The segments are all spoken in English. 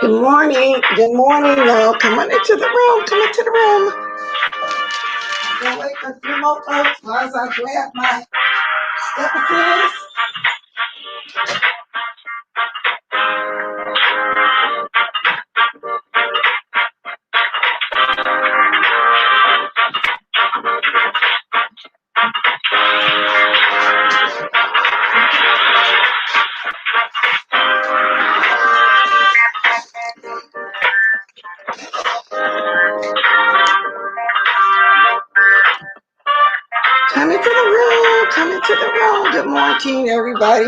Good morning. Good morning, y'all. Come on into the room. Come into the room. Gonna wait for a few more folks while I grab my stepper. Come into the room. Come into the room. Good morning, everybody.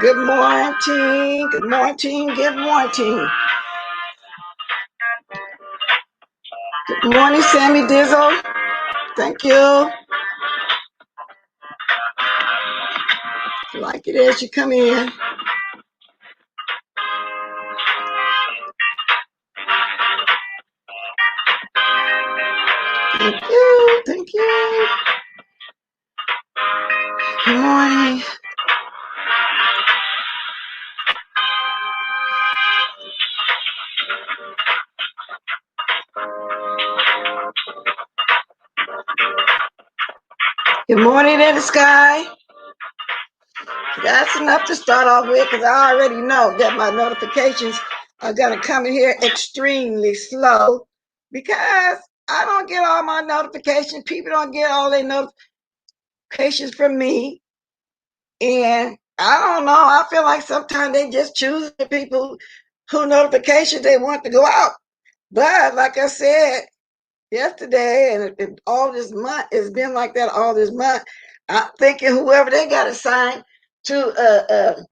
Good morning. Good morning. Good morning. Good morning, Sammy Dizzle. Thank you. Like it as you come in. Thank you. Thank you. Good morning. Good morning in the sky. That's enough to start off with because I already know that my notifications are going to come in here extremely slow because I don't get all my notifications. People don't get all their notifications from me. And I don't know. I feel like sometimes they just choose the people who notifications they want to go out. But like I said yesterday, and all this month, it's been like that all this month. I'm thinking whoever they got assigned to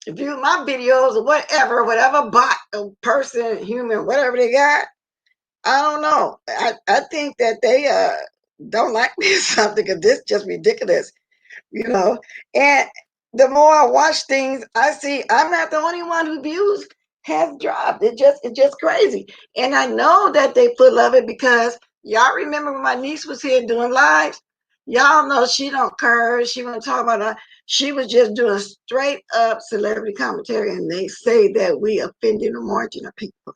view my videos or whatever bot or person, human, whatever they got. I don't know. I think that they don't like me or something because this is just ridiculous, you know. And the more I watch things, I see I'm not the only one who views has dropped. It's just crazy. And I know that they full of it because y'all remember when my niece was here doing lives? Y'all know she don't curse. She won't talk about her. She was just doing straight up celebrity commentary, and they say that we offending the margin of people.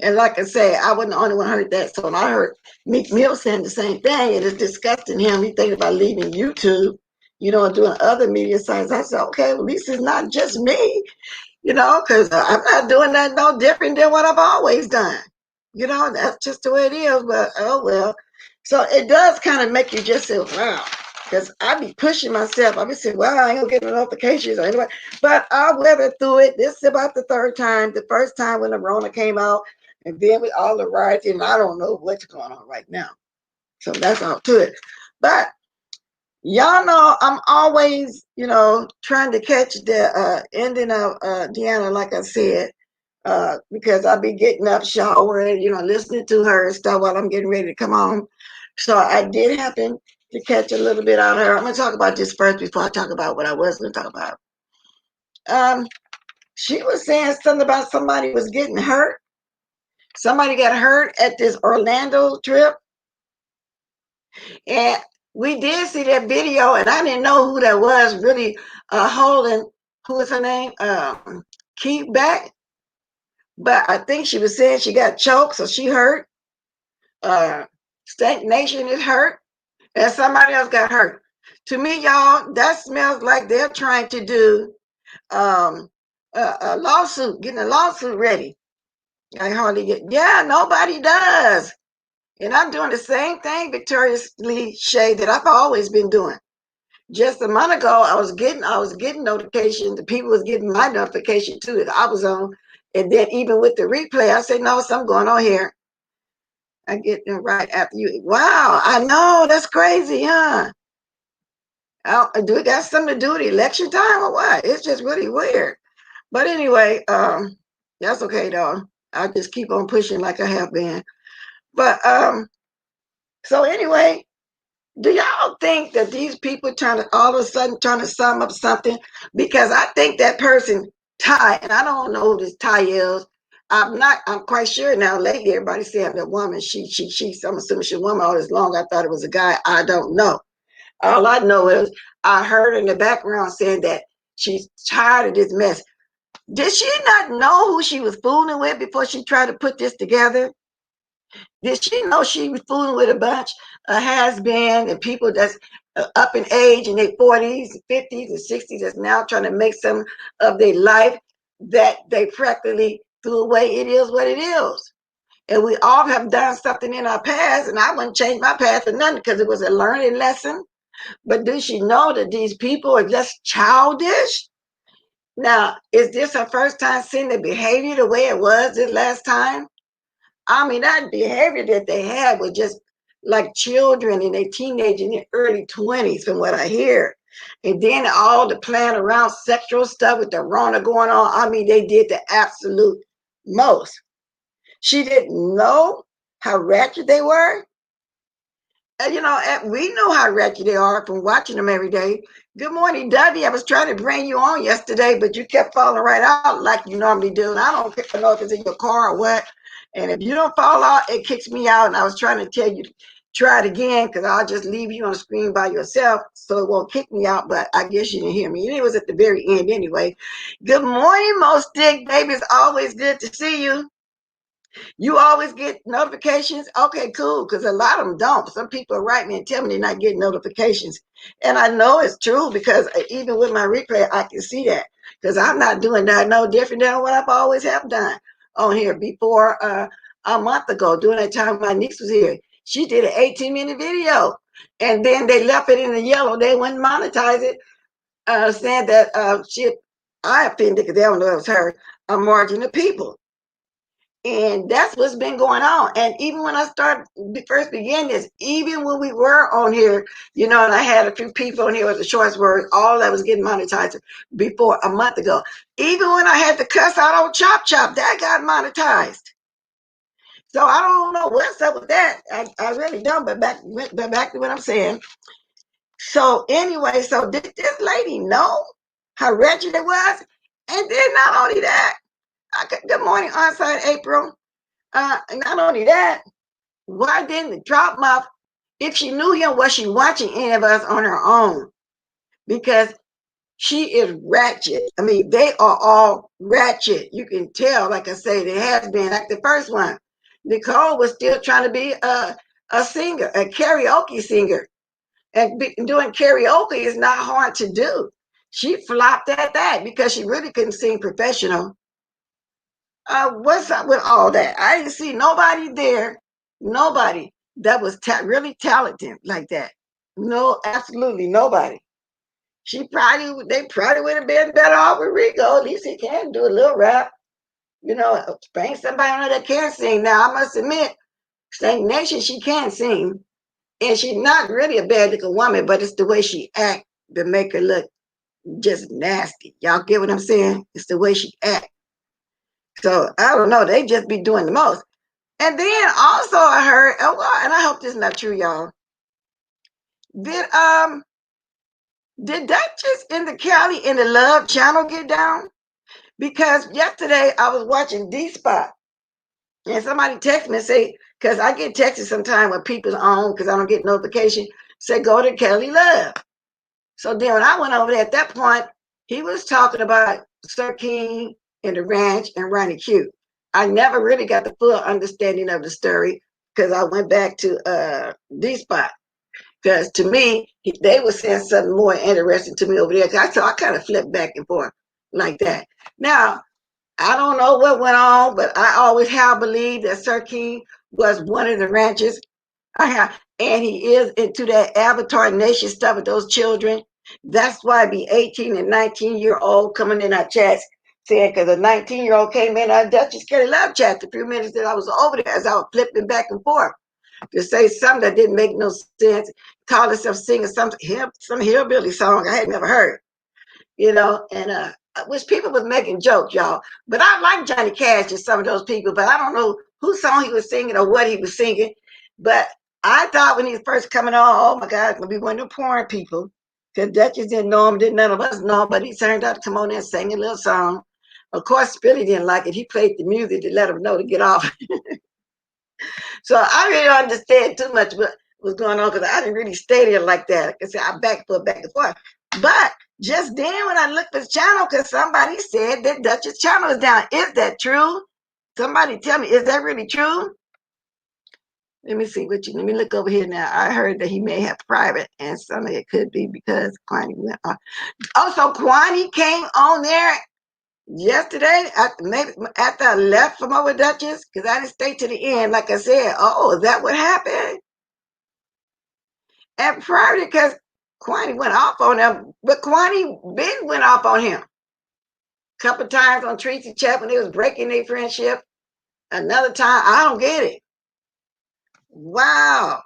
And like I say, I wasn't the only one who heard that. So when I heard Meek Mill saying the same thing, it is disgusting him. He thinking about leaving YouTube, you know, and doing other media sites. I said, okay, well, at least it's not just me, you know, because I'm not doing that no different than what I've always done. You know, that's just the way it is. But oh well. So it does kind of make you just say, wow. Because I be pushing myself. I be saying, well, I ain't gonna get no notifications or anyway. But I'll weather through it. This is about the third time. The first time when the Rona came out, and then with all the rioting, and I don't know what's going on right now. So that's all to it. But y'all know I'm always, you know, trying to catch the ending of Deanna, like I said, because I'll be getting up, showering, you know, listening to her and stuff while I'm getting ready to come home. So I did happen to catch a little bit out of her. I'm going to talk about this first before I talk about what I was going to talk about. She was saying something about somebody was getting hurt. Somebody got hurt at this Orlando trip. And we did see that video, and I didn't know who that was really holding who is her name? Keep back. But I think she was saying she got choked, so she hurt. Uh, Stank Nation is hurt, and somebody else got hurt. To me, y'all, that smells like they're trying to do um, a lawsuit, getting a lawsuit ready. I hardly get, yeah, nobody does. And I'm doing the same thing victoriously, Shay, that I've always been doing. Just a month ago, I was getting notifications. The people was getting my notification too that I was on. And then even with the replay, I said, no, something going on here. I get them right after you. Wow, I know, that's crazy, huh? Do it got something to do with election time or what? It's just really weird. But anyway, that's okay though. I'll just keep on pushing like I have been. But so anyway, do y'all think that these people trying to all of a sudden trying to sum up something? Because I think that person Ty, and I don't know who this Ty is. I'm quite sure now. Lately, everybody saying that woman, she. I'm assuming she's a woman all this long. I thought it was a guy. I don't know. All I know is I heard in the background saying that she's tired of this mess. Did she not know who she was fooling with before she tried to put this together? Did she know she was fooling with a bunch of has-been and people that's up in age in their 40s, 50s, and 60s that's now trying to make some of their life that they practically threw away? It is what it is. And we all have done something in our past, and I wouldn't change my past for nothing because it was a learning lesson. But does she know that these people are just childish? Now, is this her first time seeing the behavior the way it was this last time? I mean, that behavior that they had was just like children in their teenage and their early 20s, from what I hear. And then all the playing around sexual stuff with the Rona going on. I mean, they did the absolute most. She didn't know how ratchet they were. And, we know how ratchet they are from watching them every day. Good morning, Dovey. I was trying to bring you on yesterday, but you kept falling right out like you normally do. And I don't know if it's in your car or what. And if you don't fall out, it kicks me out. And I was trying to tell you to try it again because I'll just leave you on the screen by yourself so it won't kick me out. But I guess you didn't hear me. It was at the very end anyway. Good morning, Most Stick Baby. It's always good to see you. You always get notifications? Okay, cool, because a lot of them don't. Some people write me and tell me they're not getting notifications. And I know it's true because even with my replay, I can see that because I'm not doing that no different than what I've always have done on here before a month ago, during that time my niece was here. She did an 18-minute video, and then they left it in the yellow. They wouldn't monetize it, saying that I offended because they don't know it was her, a margin of people. And that's what's been going on. And even when I first began this, even when we were on here, and I had a few people on here with the short words, all that was getting monetized before a month ago. Even when I had to cuss out on Chop Chop, that got monetized. So I don't know what's up with that. I really don't. But back to what I'm saying. So anyway, so did this lady know how wretched it was? And then not only that, good morning, on-site April. Not only that, why didn't it drop mouth? If she knew him, was she watching any of us on her own? Because she is ratchet. I mean, they are all ratchet. You can tell, like I say, they has been like the first one. Nicole was still trying to be a singer, a karaoke singer. And doing karaoke is not hard to do. She flopped at that because she really couldn't sing professional. What's up with all that? I didn't see nobody there, nobody that was really talented like that. No, absolutely nobody. They probably would have been better off with Rico. At least he can do a little rap. Bring somebody on that can sing. Now, I must admit, Stank Nation, she can sing. And she's not really a bad looking woman, but it's the way she act that make her look just nasty. Y'all get what I'm saying? It's the way she act. So I don't know. They just be doing the most. And then also I heard, and I hope this is not true, y'all. Did Duchess in the Cali in the Love channel get down? Because yesterday I was watching D Spot and somebody texted me and say, because I get texted sometime when people's on because I don't get notification, say go to Kelly Love. So then when I went over there at that point, He was talking about Sir King and the ranch and Ronnie Q. I never really got the full understanding of the story because I went back to D-Spot. Because to me, they were saying something more interesting to me over there. So I kind of flipped back and forth like that. Now, I don't know what went on, but I always have believed that Sir King was one of the ranchers. I have, and he is into that Avatar Nation stuff with those children. That's why I be 18 and 19-year-old coming in our chats saying, because a 19-year-old came in our Duchess Kelly Love chat a few minutes that I was over there as I was flipping back and forth to say something that didn't make no sense, call herself singing some hillbilly song I had never heard, and which people was making jokes, y'all. But I like Johnny Cash and some of those people, but I don't know whose song he was singing or what he was singing. But I thought when he was first coming on, oh my God, it's gonna be one of the porn people. Because Duchess didn't know him, didn't none of us know him, but he turned out to come on there and sing a little song. Of course, Billy didn't like it. He played the music to let him know to get off. So I really don't understand too much what was going on because I didn't really stay there like that. Like I said, I back and forth. But just then when I looked at the channel, because somebody said that Dutch's channel is down. Is that true? Somebody tell me, is that really true? Let me see let me look over here now. I heard that he may have private, and some of it could be because Kwani went on. Oh, so Kwani came on there yesterday, maybe after I left from over Duchess, because I didn't stay to the end. Like I said, oh, is that what happened? And prior because Kwani went off on him, but Kwani Ben went off on him a couple times on Tracy Chat when they was breaking their friendship. Another time, I don't get it. Wow.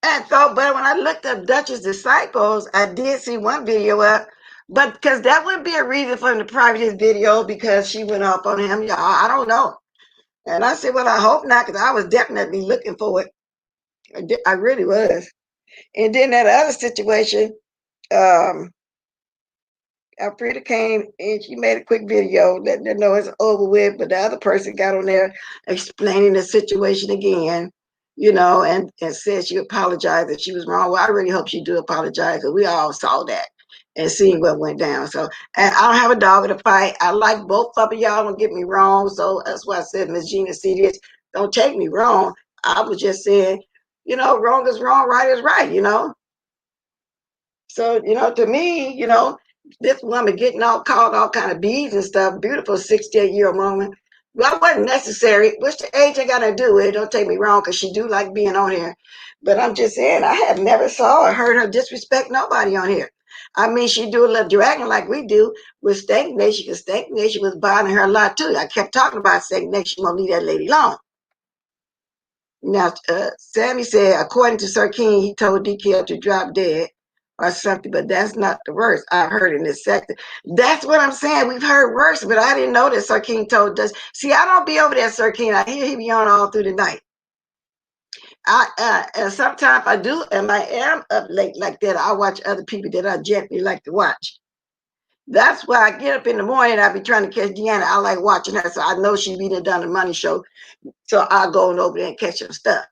And so, but when I looked up Dutch's disciples, I did see one video up, but because that wouldn't be a reason for him to private his video because she went off on him. Y'all, I don't know. And I said, well, I hope not, because I was definitely looking for it. I really was. And then that other situation, um, Alfreda came and she made a quick video letting them know it's over with, but the other person got on there explaining the situation again, and said she apologized that she was wrong. Well, I really hope she do apologize because we all saw that and seen what went down. So, and I don't have a dog in the fight. I like both of y'all, don't get me wrong. So that's why I said, Miss Gina, see this, don't take me wrong. I was just saying, wrong is wrong, right is right. So, to me, this woman getting all called all kind of beads and stuff, beautiful 68-year-old woman. Well, wasn't necessary, which the age ain't got to do with it. Don't take me wrong, because she do like being on here. But I'm just saying, I have never saw or heard her disrespect nobody on here. I mean, she do a little dragging like we do with Stank Nation, because Stank Nation was bothering her a lot too. I kept talking about Stank Nation, won't leave that lady alone. Now, Sammy said, according to Sir King, he told DK to drop dead or something, but that's not the worst I've heard in this sector. That's what I'm saying. We've heard worse, but I didn't know that Sir King told us. See, I don't be over there, Sir King. I hear he be on all through the night. And sometimes I do, and I am up late like that. I watch other people that I gently like to watch. That's why I get up in the morning. I be trying to catch Deanna. I like watching her, so I know she be done the money show. So I'll go over there and catch her stuff.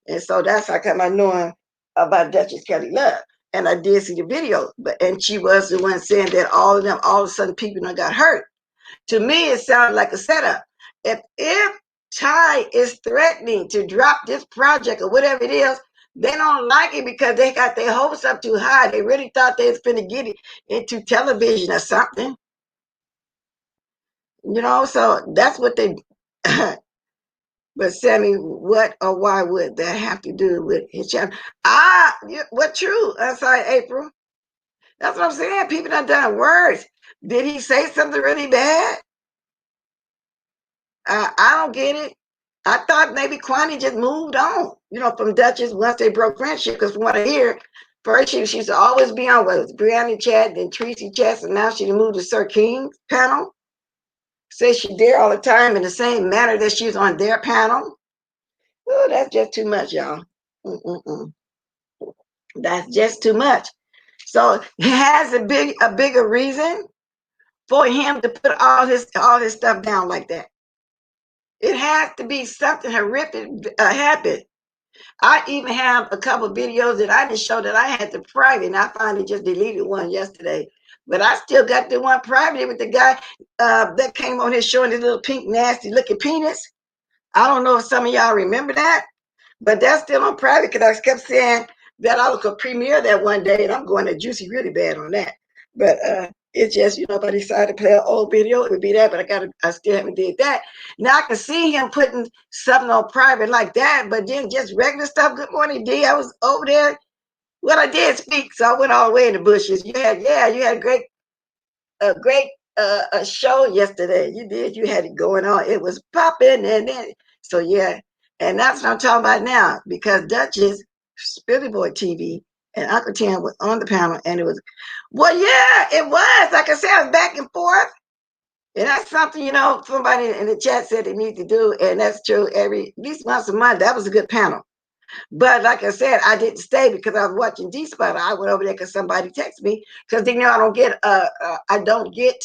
And so that's how come I knowing about Duchess Kelly Love. And I did see the video, and she was the one saying that all of a sudden people got hurt. To me, it sounded like a setup. If Ty is threatening to drop this project or whatever it is, they don't like it because they got their hopes up too high. They really thought they was finna get it into television or something. So that's what they But Sammy, what or why would that have to do with his channel? What true? I'm sorry, April. That's what I'm saying. People done worse. Did he say something really bad? I don't get it. I thought maybe Kwani just moved on, from Duchess once they broke friendship. Because from what I hear, first she used to always be on Brianna chat, then Tracy chat, and now she moved to Sir King's panel. Says she there all the time in the same manner that she's on their panel. Oh, that's just too much, y'all. Mm-mm-mm. That's just too much. So he has a bigger reason for him to put all his stuff down like that. It has to be something horrific happened. I even have a couple videos that I didn't show that I had to private, and I finally just deleted one yesterday. But I still got the one private with the guy that came on here showing his little pink, nasty looking penis. I don't know if some of y'all remember that, but that's still on private because I kept saying that I was going to premiere that one day, and I'm going to juicy really bad on that. But it's just, if I decided to play an old video, it would be that, but I still haven't did that. Now I can see him putting something on private like that, but then just regular stuff. Good morning, D. I was over there. Well, I did speak, so I went all the way in the bushes. You had a great a show yesterday. You did. You had it going on. It was popping, and then so yeah, and that's what I'm talking about now because Duchess, Spilly Boy TV, and Uncle Tim was on the panel, and it was, well, yeah, it was. Like I said, I was back and forth, and that's something somebody in the chat said they need to do, and that's true. At least once a month, that was a good panel. But like I said, I didn't stay because I was watching G Spot. I went over there because somebody texted me because they know I don't get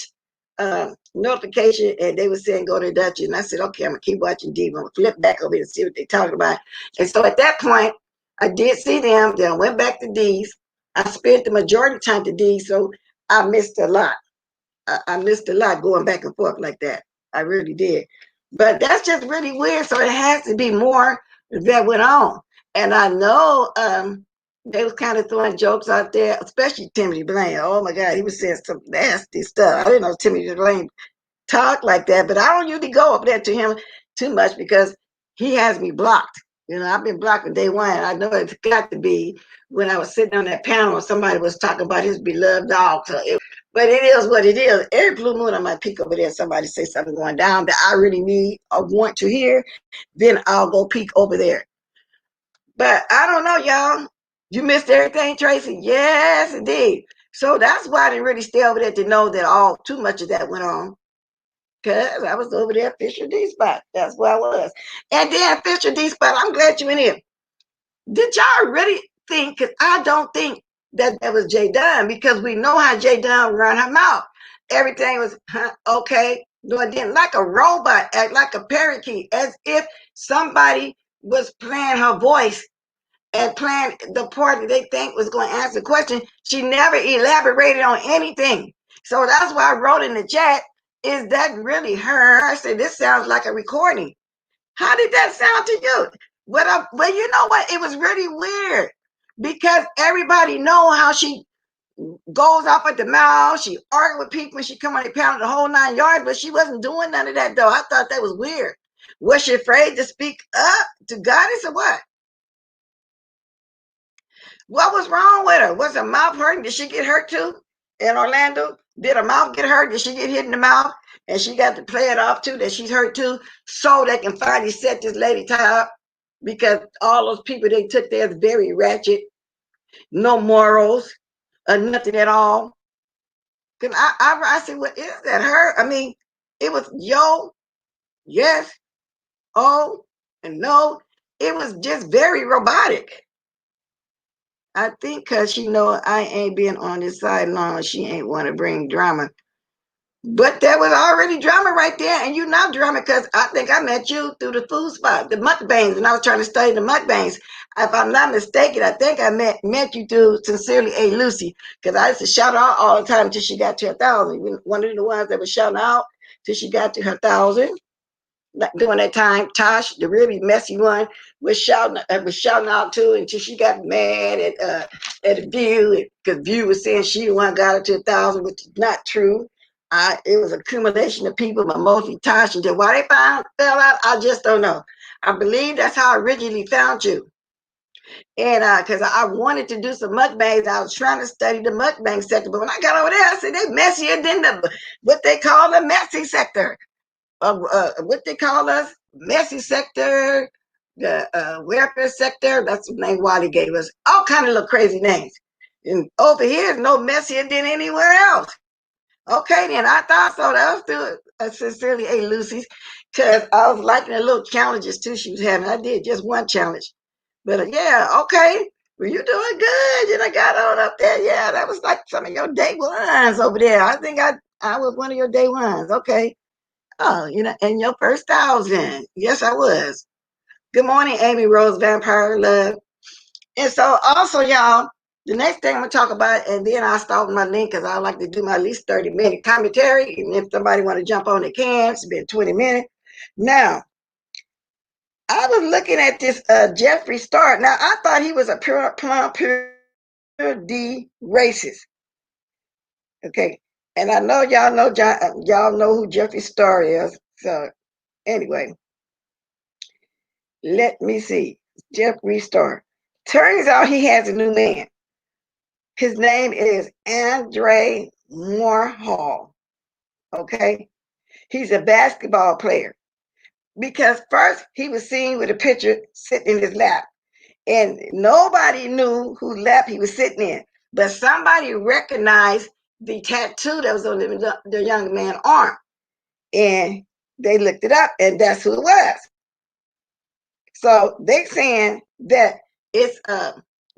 notification, and they were saying go to Dutch, and I said okay, I'm gonna keep watching D. I'm gonna flip back over here and see what they're talking about. And so at that point, I did see them. Then I went back to D's. I spent the majority of time to D, so I missed a lot. I missed a lot going back and forth like that. I really did. But that's just really weird. So it has to be more that went on. And I know they was kind of throwing jokes out there, especially Timothy Blaine. Oh my God, he was saying some nasty stuff. I didn't know Timothy Blaine talk like that, but I don't usually go up there to him too much because he has me blocked. I've been blocked from day one. I know it's got to be when I was sitting on that panel and somebody was talking about his beloved dog. But it is what it is. Every blue moon, I might peek over there. Somebody say something going down that I really need or want to hear. Then I'll go peek over there. But I don't know, y'all. You missed everything, Tracy? Yes, indeed. So that's why I didn't really stay over there to know that all too much of that went on. Because I was over there at Fisher D Spot. That's where I was. And then Fisher D Spot, I'm glad you in here. Did y'all really think, because I don't think that was Jay Dunn, because we know how Jay Dunn run her mouth. Everything was, okay. No, it didn't, like a robot, act like a parakeet, as if somebody was playing her voice and playing the part that they think was going to answer the question. She never elaborated on anything. So that's why I wrote in the chat, is that really her? I said, this sounds like a recording. How did that sound to you? Well, you know what? It was really weird because everybody know how she goes off at the mouth. She argued with people when she come on the panel the whole 9 yards, but she wasn't doing none of that though. I thought that was weird. Was she afraid to speak up to Goddess or what? What was wrong with her? Was her mouth hurting? Did she get hurt too in Orlando? Did her mouth get hurt? Did she get hit in the mouth? And she got to play it off too, that she's hurt too, so they can finally set this lady tie up. Because all those people they took there is very ratchet, no morals, nothing at all. Cause I said, well, is that her? I mean, it was yo, yes, oh, and no. It was just very robotic. I think because she know I ain't been on this side long, she ain't want to bring drama. But there was already drama right there, and you not drama because I think I met you through the food spot, the mukbangs, and I was trying to study the mukbangs. If I'm not mistaken, I think I met you through Sincerely A Lucy, because I used to shout out all the time until she got to 1,000. One of the ones that was shouting out till she got to 1,000. During that time, Tosh, the really messy one, was shouting out too until she got mad at View, because View was saying she the one got her to 1,000, which is not true. It was an accumulation of people, but mostly Tosh. And why they fell out, I just don't know. I believe that's how I originally found you. And because I wanted to do some mukbangs, I was trying to study the mukbang sector. But when I got over there, I said they messier than what they call the messy sector. What they call us, messy sector, the welfare sector. That's the name Wally gave us. All kind of little crazy names. And over here is no messier than anywhere else. Okay, then I thought so. That was through Sincerely A Lucy's, because I was liking the little challenges too she was having. I did just one challenge, but yeah, okay. Well, you doing good. And I got on up there. Yeah, that was like some of your day ones over there. I think I was one of your day ones. Okay. Oh, and your first 1,000. Yes, I was. Good morning, Amy Rose Vampire Love. And so also, y'all, the next thing I'm gonna talk about, and then I'll start with my link because I like to do my at least 30-minute commentary. And if somebody want to jump on, they can. It's been 20 minutes. Now, I was looking at this Jeffree Star. Now, I thought he was a pure D racist. Okay. And I know y'all know who Jeffree Star is. So anyway, let me see. Jeffree Star. Turns out he has a new man. His name is Andre Warhol. Okay. He's a basketball player. Because first he was seen with a picture sitting in his lap. And nobody knew whose lap he was sitting in. But somebody recognized the tattoo that was on the young man's arm. And they looked it up, and that's who it was. So they saying that it's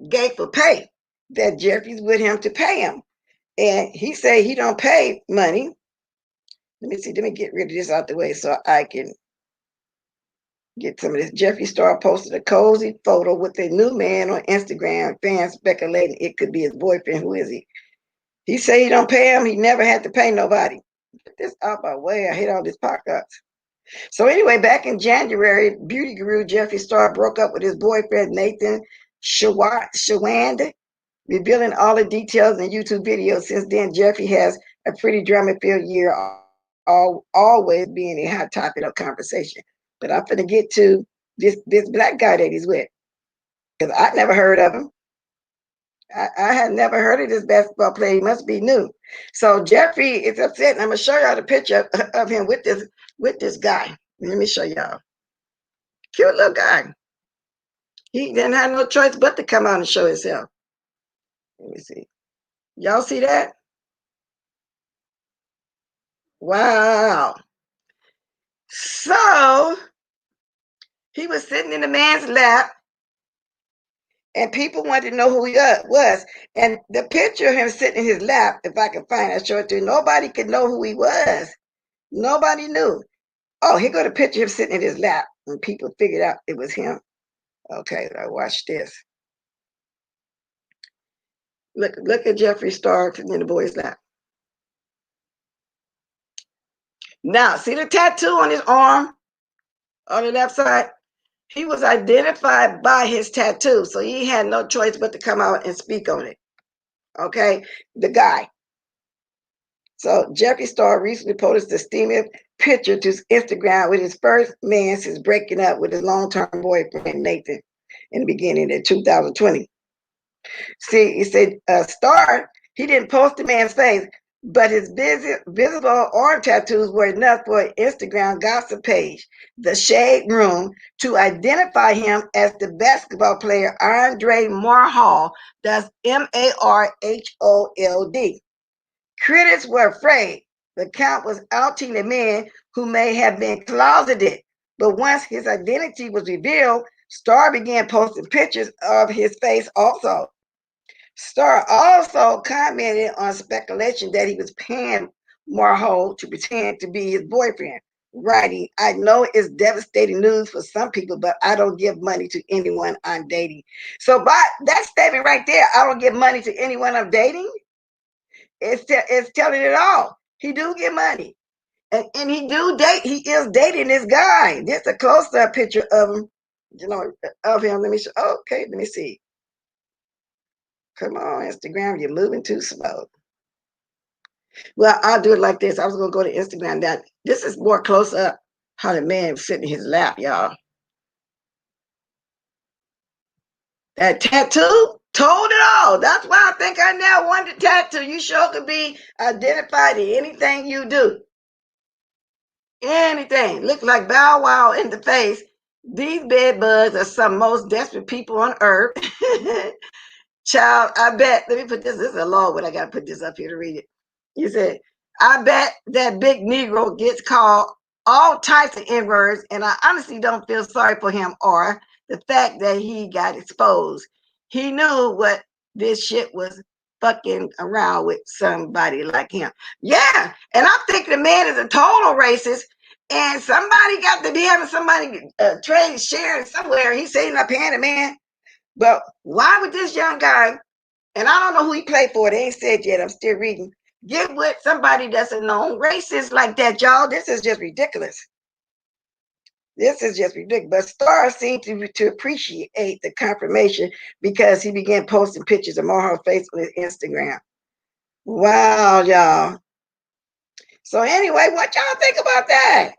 gay for pay, that Jeffree's with him to pay him. And he say he don't pay money. Let me see, let me get rid of this out the way so I can get some of this. Jeffree Star posted a cozy photo with a new man on Instagram. Fans speculating it could be his boyfriend. Who is he? He say he don't pay him. He never had to pay nobody. Get this out my way. I hate all these podcasts. So anyway, back in January, beauty guru Jeffree Star broke up with his boyfriend Nathan Shawand, revealing all the details in YouTube videos. Since then, Jeffree has a pretty drama-filled year, always being a hot topic of conversation. But I'm going to get to this black guy that he's with, because I never heard of him. I had never heard of this basketball player. He must be new. So Jeffree is upset, and I'm gonna show y'all the picture of him with this guy. Let me show y'all. Cute little guy. He didn't have no choice but to come out and show himself. Let me see. Y'all see that? Wow. So he was sitting in the man's lap, and people wanted to know who he was. And the picture of him sitting in his lap, if I can find it, I'll show it to you. Nobody could know who he was. Nobody knew. Oh, here go the picture of him sitting in his lap, and people figured out it was him. Okay, now watch this. Look at Jeffree Star sitting in the boy's lap. Now, see the tattoo on his arm on the left side? He was identified by his tattoo, so he had no choice but to come out and speak on it. Okay, the guy. So Jeffree Star recently posted a steamy picture to his Instagram with his first man since breaking up with his long-term boyfriend Nathan in the beginning of 2020. See, he said Star, he didn't post the man's face, but his visible arm tattoos were enough for an Instagram gossip page, The Shade Room, to identify him as the basketball player Andre Warhol. That's Marhold. Critics were afraid the account was outing a man who may have been closeted. But once his identity was revealed, Star began posting pictures of his face also. Star also commented on speculation that he was paying Warhol to pretend to be his boyfriend, writing, "I know it's devastating news for some people, but I don't give money to anyone I'm dating." So by that statement right there, I don't give money to anyone I'm dating, it's telling it all. He do get money. And he do date. He is dating this guy. This is a close-up picture of him, of him. Let me show. Okay, let me see. Come on, Instagram, you're moving too slow. Well, I'll do it like this. I was going to go to Instagram. Now, this is more close up how the man was sitting in his lap, y'all. That tattoo told it all. That's why I think I now want the tattoo. You sure could be identified in anything you do. Anything. Look like Bow Wow in the face. These bed bugs are some most desperate people on earth. Child, I bet. Let me put this. This is a long one. I got to put this up here to read it. You said, I bet that big Negro gets called all types of N-words, and I honestly don't feel sorry for him or the fact that he got exposed. He knew what this shit was fucking around with somebody like him. Yeah, and I'm thinking the man is a total racist And somebody got to be having somebody trade sharing somewhere. He's saying not paying the man. But why would this young guy, and I don't know who he played for, they ain't said yet, I'm still reading, get with somebody that's a known racist like that, y'all? This is just ridiculous. This is just ridiculous. But Star seemed to appreciate the confirmation because he began posting pictures of more her face on his Instagram. Wow, y'all. So anyway, what y'all think about that?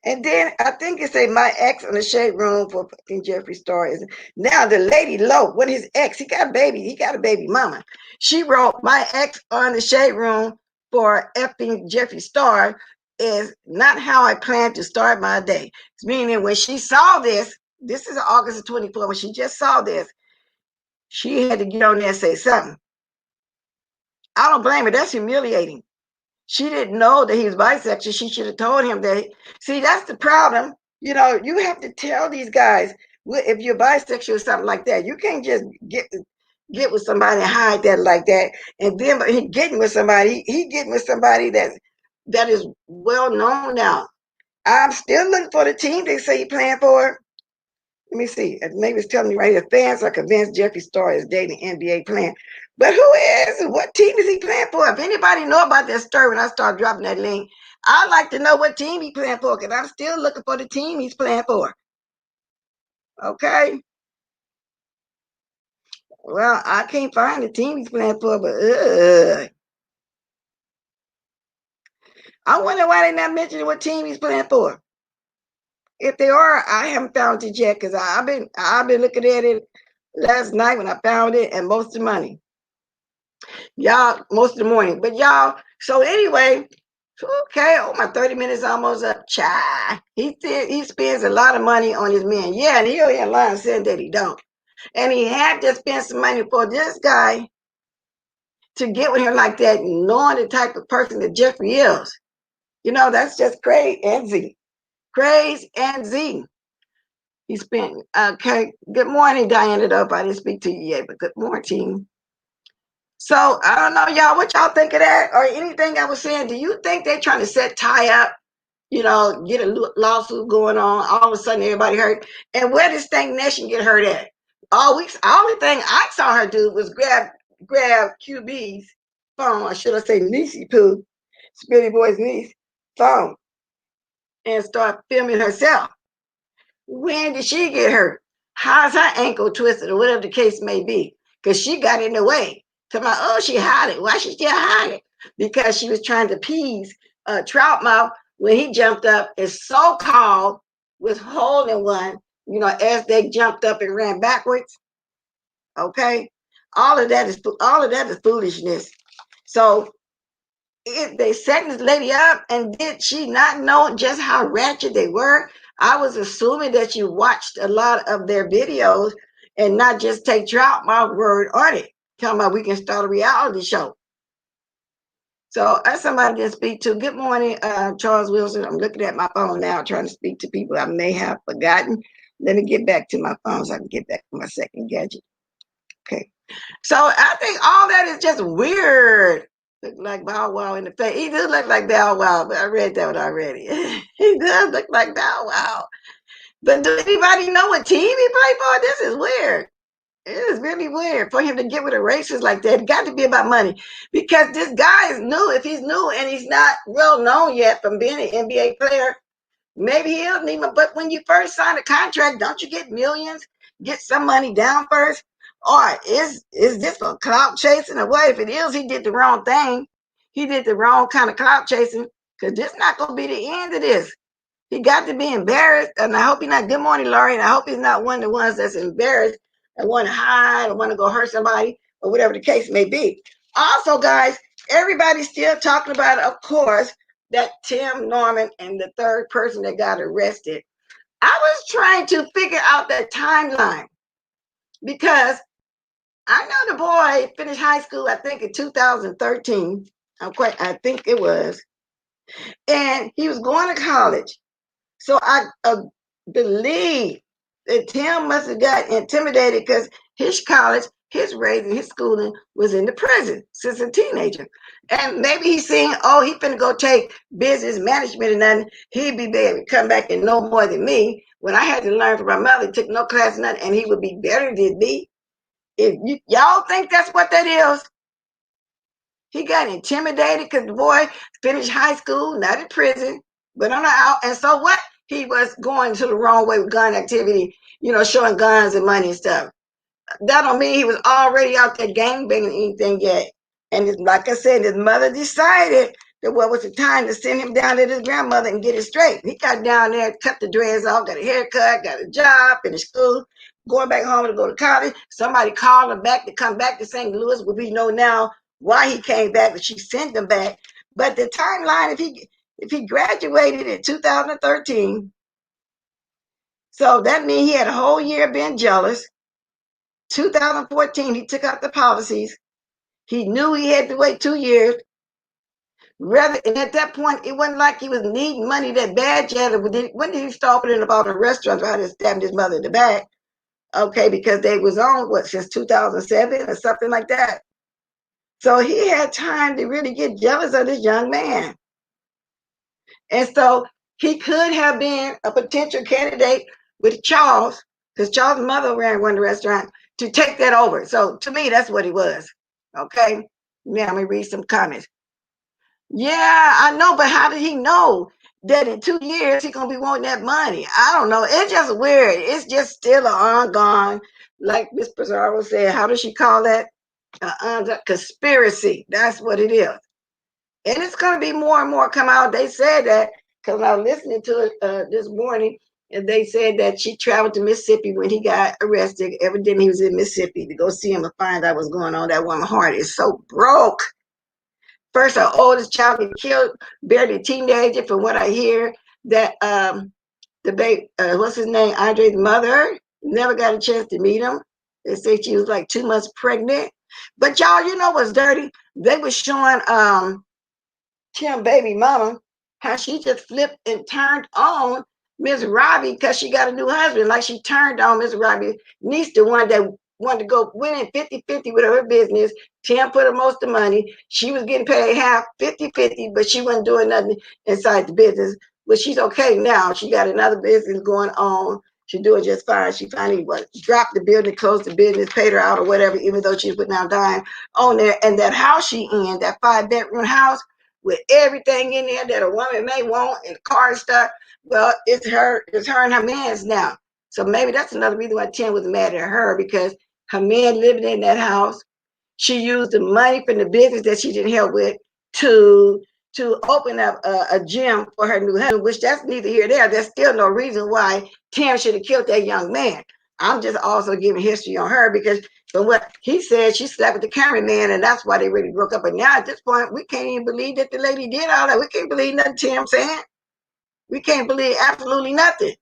And then I think it said my ex in the shade room for fucking Jeffree Star is now the lady low. What his ex? He got a baby. He got a baby mama. She wrote my ex on the shade room for effing Jeffree Star is not how I plan to start my day. Meaning when she saw this is August of 24. When she just saw this, she had to get on there and say something. I don't blame her. That's humiliating. She didn't know that he was bisexual. She should have told him that. See, that's the problem. You know, you have to tell these guys if you're bisexual or something like that. You can't just get with somebody and hide that like that. And then he getting with somebody. He getting with somebody that is well known now. I'm still looking for the team they say he playing for. Let me see. Maybe it's telling me right here. Fans are convinced Jeffree Star is dating NBA player. But who is? What team is he playing for? If anybody know about that story when I start dropping that link, I'd like to know what team he's playing for because I'm still looking for the team he's playing for. Okay. Well, I can't find the team he's playing for, but I wonder why they're not mentioning what team he's playing for. If they are, I haven't found it yet because I've been looking at it last night when I found it and most of the money. Y'all, most of the morning. But y'all, so anyway, okay, oh, my 30 minutes almost up. Chai. He spends a lot of money on his men. Yeah, and he ain't lying saying that he don't. And he had to spend some money for this guy to get with him like that, knowing the type of person that Jeffree is. You know, that's just crazy and Z. Crazy and Z. He spent, okay, good morning, Diana. Up. I didn't speak to you yet, but good morning. So I don't know, y'all, what y'all think of that or anything I was saying? Do you think they're trying to set Ty up, you know, get a lawsuit going on, all of a sudden everybody hurt? And where did Stank Nation get hurt at? All weeks, only thing I saw her do was grab QB's phone, or should I say Niecy Pooh, Spilly Boy's niece, phone, and start filming herself. When did she get hurt? How's her ankle twisted or whatever the case may be? Because she got in the way. To my, oh, she hid it. Why she still hide it? Because she was trying to appease Troutmouth when he jumped up and so-called was holding one, you know, as they jumped up and ran backwards. Okay. All of that is foolishness. So they set this lady up, and did she not know just how ratchet they were? I was assuming that you watched a lot of their videos and not just take Troutmouth word on it. Talking about we can start a reality show. So that's somebody to speak to. Good morning, Charles Wilson. I'm looking at my phone now, trying to speak to people I may have forgotten. Let me get back to my phone so I can get back to my second gadget. Okay. So I think all that is just weird. Look like Bow Wow in the face. He does look like Bow Wow, but I read that one already. He does look like Bow Wow. But do anybody know what team he played for? This is weird. It is really weird for him to get with a racist like that. It got to be about money because this guy is new. If he's new and he's not well known yet from being an NBA player, maybe he'll need him. But when you first sign a contract, don't you get millions? Get some money down first? Or is this for clout chasing or what? If it is, he did the wrong thing. He did the wrong kind of clout chasing because this not going to be the end of this. He got to be embarrassed. And I hope he's not, good morning, Laurie. And I hope he's not one of the ones that's embarrassed and want to hide or want to go hurt somebody or whatever the case may be. Also, guys, everybody's still talking about, of course, that Tim Norman and the third person that got arrested. I was trying to figure out that timeline because I know the boy finished high school, I think in 2013. I think it was. And he was going to college. So I believe that Tim must have got intimidated because his college his raising, his schooling was in the prison since a teenager. And maybe he's seeing, oh, he finna go take business management and then he'd be able to come back and know more than me. When I had to learn from my mother, he took no class, nothing, and he would be better than me. If y'all think that's what that is, he got intimidated because the boy finished high school, not in prison, but on the out. And so what? He was going to the wrong way with gun activity, showing guns and money and stuff. That don't mean he was already out there gang banging anything yet. And like I said, his mother decided that what was the time to send him down to his grandmother and get it straight. He got down there, cut the dreads off, got a haircut, got a job, finished school, going back home to go to college. Somebody called him back to come back to St. Louis, but we know now why he came back, but she sent him back. But the timeline, if he graduated in 2013, so that means he had a whole year being jealous. 2014, he took out the policies. He knew he had to wait 2 years. And at that point, it wasn't like he was needing money that bad yet. When did he start opening up all the restaurants? Right, and stabbing his mother in the back. Okay, because they was on since 2007 or something like that. So he had time to really get jealous of this young man. And so he could have been a potential candidate with Charles, because Charles' mother ran one of the restaurants, to take that over. So to me, that's what he was. Okay. Now let me read some comments. Yeah, I know, but how did he know that in 2 years he's gonna be wanting that money? I don't know. It's just weird. It's just still an ongoing, like Miss Pizarro said. How does she call that? Conspiracy. That's what it is. And it's gonna be more and more come out. They said that because I was listening to it this morning, and they said that she traveled to Mississippi when he got arrested. Evidently, he was in Mississippi to go see him and find out what's going on. That woman's heart is so broke. First, her oldest child get killed, barely a teenager, from what I hear. That the baby, what's his name, Andre's mother, never got a chance to meet him. They say she was like 2 months pregnant. But y'all, you know what's dirty? They were showing Tim baby mama how she just flipped and turned on Miss Robbie because she got a new husband. Like she turned on Miss Robbie niece, the one that wanted to go win in 50-50 with her business. Tim put her most of the money. She was getting paid half, 50-50, but she wasn't doing nothing inside the business. But she's okay now. She got another business going on. She's doing just fine. She finally dropped the building, closed the business, paid her out or whatever, even though she's putting out dying on there. And that house she in, that 5-bedroom house with everything in there that a woman may want and car and stuff, well, it's her and her man's now. So maybe that's another reason why Tim was mad at her, because her man living in that house. She used the money from the business that she didn't help with to open up a gym for her new husband, which that's neither here nor there. There's still no reason why Tim should have killed that young man. I'm just also giving history on her because from what he said, she slept with the cameraman, and that's why they really broke up. But now at this point, we can't even believe that the lady did all that. We can't believe nothing Tim saying. We can't believe absolutely nothing.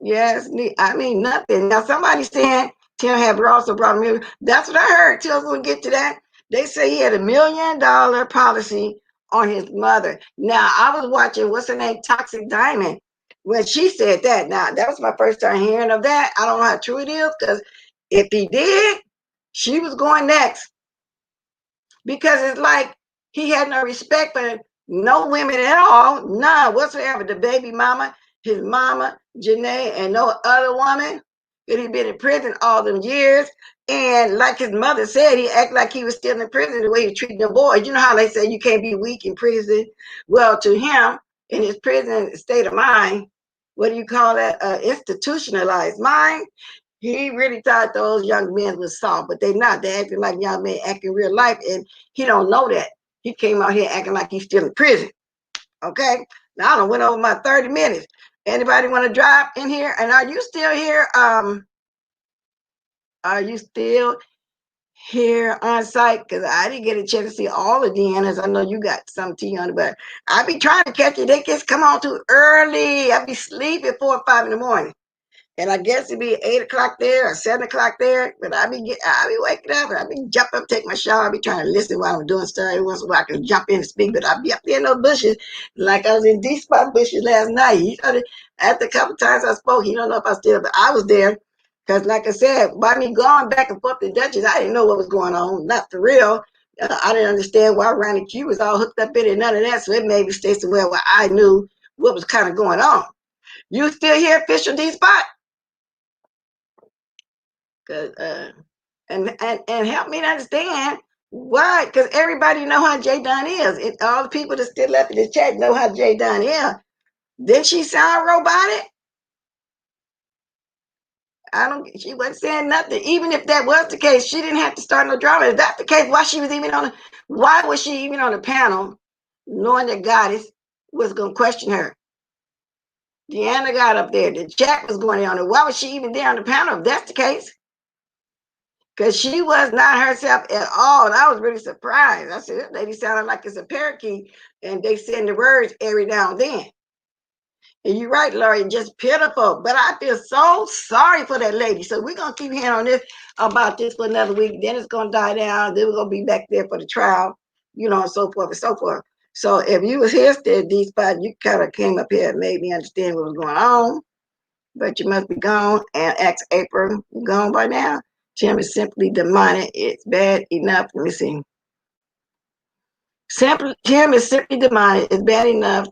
Yes, I mean nothing. Now somebody's saying Tim had also brought a million. That's what I heard. Tim's gonna get to that. They say he had $1 million policy on his mother. Now I was watching what's her name, Toxic Diamond, when she said that. Now that was my first time hearing of that. I don't know how true it is, because if he did, she was going next. Because it's like he had no respect for no women at all, none whatsoever. The baby mama, his mama, Janae, and no other woman. That he'd been in prison all them years. And like his mother said, he acted like he was still in prison the way he treated the boys. You know how they say you can't be weak in prison? Well, to him, in his prison state of mind, what do you call that? Institutionalized mind. He really thought those young men was soft, but they're not. They're acting like young men act in real life, and he don't know that. He came out here acting like he's still in prison. Okay? Now I done went over my 30 minutes. Anybody want to drop in here? And are you still here? Are you still here on site? Because I didn't get a chance to see all of Deanna's. I know you got some tea on it, but I be trying to catch it. They just come on too early. I be sleeping 4 or 5 in the morning. And I guess it'd be 8 o'clock there or 7 o'clock there. But I be waking up and I be jumping up, take my shower. I be trying to listen while I'm doing stuff. Every once in a while I can jump in and speak, but I be up there in those bushes. Like I was in D spot bushes last night. After a couple times I spoke, he don't know if I was still, but I was there. Because, like I said, by me going back and forth to Dutchess, I didn't know what was going on. Not for real. I didn't understand why Ronnie Q was all hooked up in it, none of that. So it made me stay somewhere where I knew what was kind of going on. You still here, Official D Spot? Cause and help me to understand why. Because everybody know how J Dunn is. All the people that still left in the chat know how J Dunn is. Did she sound robotic? I don't. She wasn't saying nothing. Even if that was the case, she didn't have to start no drama. If that's the case, why she was even on? Why was she even on the panel, knowing that Goddess was going to question her? Deanna got up there. The chat was going on. Why was she even there on the panel? If that's the case, because she was not herself at all. And I was really surprised. I said, this lady sounded like it's a parakeet, and they send the words every now and then. And you're right, Laurie, just pitiful. But I feel so sorry for that lady. So we're going to keep hearing on this about this for another week. Then it's going to die down. Then we're going to be back there for the trial, and so forth and so forth. So if you was here still, D-Spot, you kind of came up here and made me understand what was going on. But you must be gone. And ask April, you gone by now? Tim is simply demonic. It's bad enough. Let me see. Tim is simply demonic. It's bad enough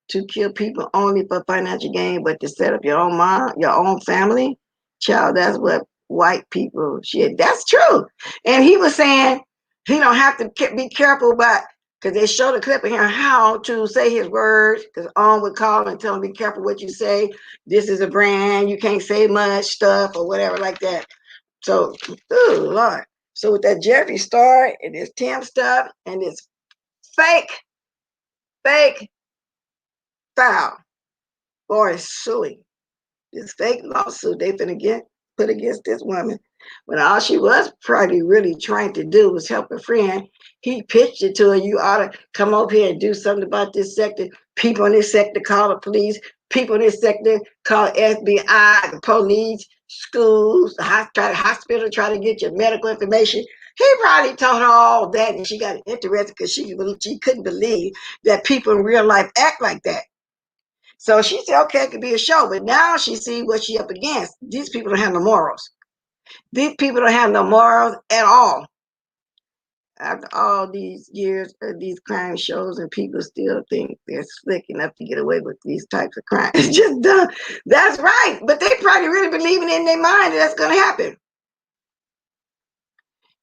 to kill people only for financial gain, but to set up your own mom, your own family, child, that's what white people shit. That's true. And he was saying he don't have to be careful about, because they showed a clip of him how to say his words, because On would call and tell him, be careful what you say. This is a brand. You can't say much stuff or whatever like that. So, oh Lord. So with that Jeffree Star and this Tim stuff and this fake file, or is suing this fake lawsuit they finna put against this woman, when all she was probably really trying to do was help a friend. He pitched it to her. You ought to come over here and do something about this sector. People in this sector call the police. People in this sector call FBI, the police, schools, the hospital, try to get your medical information. He probably told her all that, and she got interested because she couldn't believe that people in real life act like that. So she said, okay, it could be a show. But now she see what she up against. These people don't have no morals. These people don't have no morals at all. After all these years of these crime shows, and people still think they're slick enough to get away with these types of crimes. It's just dumb. That's right. But they probably really believing in their mind that that's going to happen.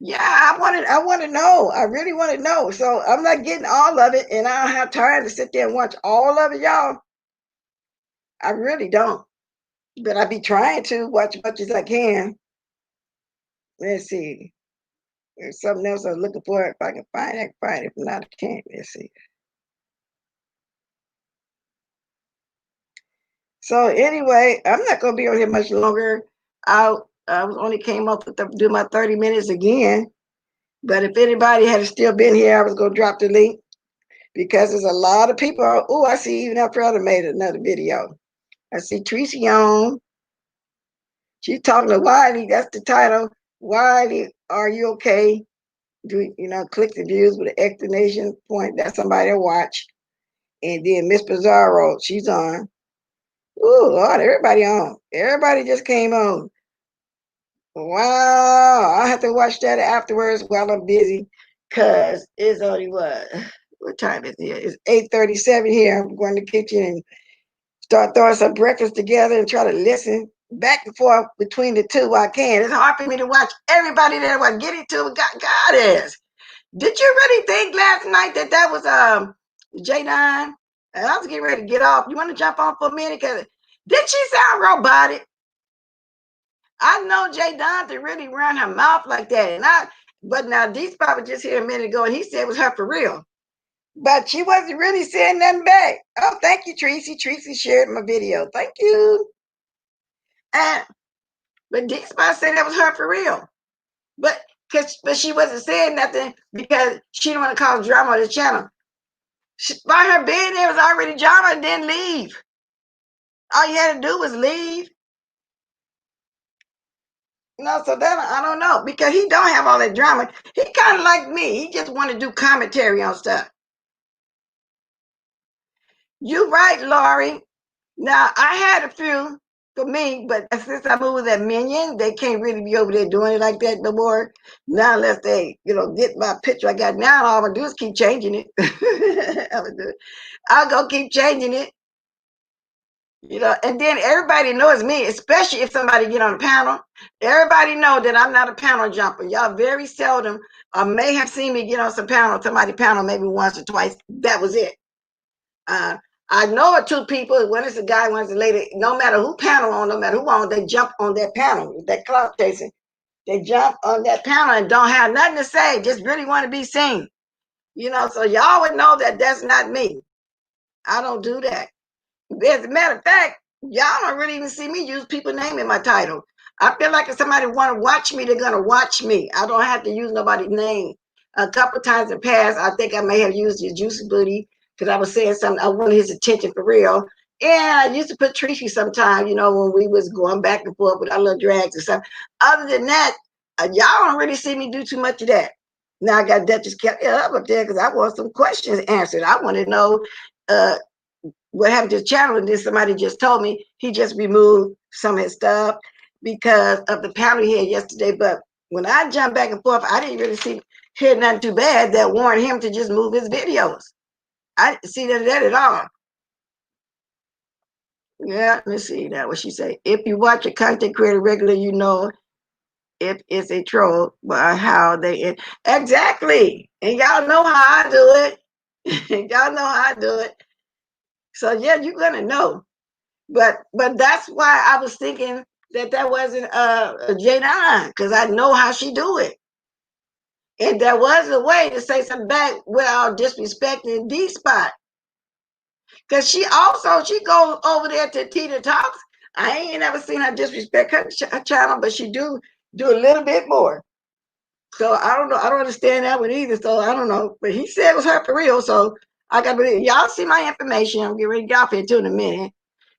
Yeah, I want to know. I really want to know. So I'm not getting all of it, and I don't have time to sit there and watch all of it, y'all. I really don't. But I be trying to watch as much as I can. Let's see. There's something else I'm looking for. If I can find it, I can find it. If not, I can't. Let's see. So anyway, I'm not gonna be on here much longer. I only came up with do my 30 minutes again. But if anybody had still been here, I was gonna drop the link because there's a lot of people. Oh, I see even Alfredo made another video. I see Tracy on. She's talking to Wiley. That's the title. Wiley, are you okay? Click the views with an exclamation point. That's somebody to watch. And then Miss Pizarro, she's on. Oh Lord, everybody on. Everybody just came on. Wow, I have to watch that afterwards while I'm busy, cause it's only what time is it? It's 8:37 here. I'm going to the kitchen and start throwing some breakfast together and try to listen back and forth between the two while I can. It's hard for me to watch everybody that I get into. God is. Did you really think last night that was J9? And I was getting ready to get off. You want to jump on for a minute? Cause did she sound robotic? I know J Don to really run her mouth like that. But now D-Spot was just here a minute ago and he said it was her for real. But she wasn't really saying nothing back. Oh, thank you, Tracy. Tracy shared my video. Thank you. But D-Spot said that was her for real. But she wasn't saying nothing because she didn't want to cause drama on the channel. By her being there was already drama and then leave. All you had to do was leave. So that I don't know, because he don't have all that drama. He kind of like me. He just want to do commentary on stuff. You right, Laurie. Now I had a few for me. But since I moved with that minion, they can't really be over there doing it like that no more. Now, unless they, get my picture I got now, all I'm gonna do is keep changing it. I'll go keep changing it. And then everybody knows me, especially if somebody get on a panel. Everybody know that I'm not a panel jumper. Y'all very seldom may have seen me get on somebody panel maybe once or twice. That was it. I know of two people, one is a guy, one is a lady. No matter who panel on, no matter who on, they jump on that panel, that cloud chasing. They jump on that panel and don't have nothing to say, just really want to be seen. So y'all would know that that's not me. I don't do that. As a matter of fact, y'all don't really even see me use people's name in my title. I feel like if somebody want to watch me, they're gonna watch me. I don't have to use nobody's name. A couple times in the past, I think I may have used your Juicy Booty because I was saying something. I wanted his attention for real. And I used to put Tracy sometimes, when we was going back and forth with our little drags and stuff. Other than that, y'all don't really see me do too much of that. Now I got Duchess kept up there because I want some questions answered. I want to know what happened to the channel, and then somebody just told me he just removed some of his stuff because of the panel he had yesterday. But when I jumped back and forth, I didn't really hear nothing too bad that warned him to just move his videos. I didn't see that at all. Yeah, let me see that what she say. If you watch a content creator regularly, you know if it's a troll by how they exactly. And y'all know how I do it. Y'all know how I do it. So yeah, you're gonna know. But that's why I was thinking that wasn't J9 because I know how she do it. And there was a way to say something back without disrespecting D Spot. Because she goes over there to Tita Talks. I ain't never seen her disrespect her channel, but she do a little bit more. So I don't know. I don't understand that one either. So I don't know. But he said it was her for real. So I got to believe. Y'all see my information. I'm getting ready to get off here too in a minute